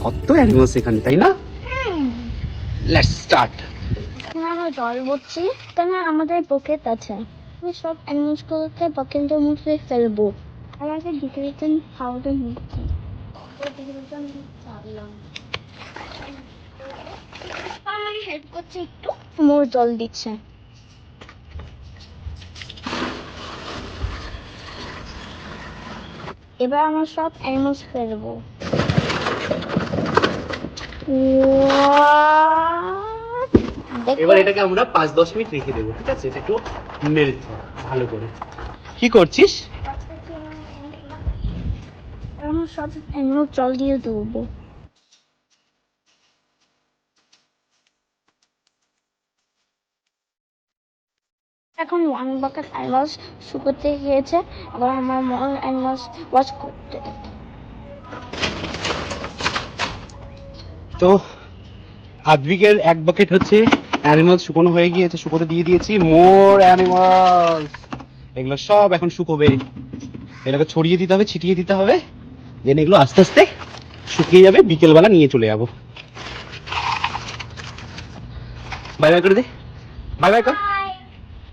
কত অ্যানিমালস এখানে, তাই না? Let's start. আমরা জল বুঝছি কেন আমাদের পকেট আছে, আমি সব অ্যানিমালসগুলোকে পকেটের মধ্যে ফেলবো। আমাকে ডিক্রিজন পাউডার নিচ্ছি, ডিক্রিজন চাললাম, আমি হেল্প করছি একটু, মোর জল দিচ্ছে। এবার আমরা সব অ্যানিমালস ফেলবো। এবার এটাকে আমরা 5-10 মিনিট রেখে দেবো, ঠিক আছে? এটা একটু মেল্ট ভালো করে। কি করছিস? আমরা সব অ্যানিমাল জল দিয়ে দেবো। এখন ওয়ান বাকেট অ্যানিমালস শুকোতে গিয়েছে, আবার আমার মল অ্যানিমালস ওয়াশ করতে। তো আদ্বিকের 1 বাকেট হচ্ছে অ্যানিমালস শুকনো হয়ে গিয়েছে, শুকোতে দিয়ে দিয়েছি। মোর অ্যানিমালস, এগুলো সব এখন শুকোবে। এটাকে ছড়িয়ে দিতে হবে, ছিটিয়ে দিতে হবে, দেন এগুলো আস্তে আস্তে শুকিয়ে যাবে, বিকেলবেলা নিয়ে চলে যাবো। বাই বাই করে দে, বাই বাই কর।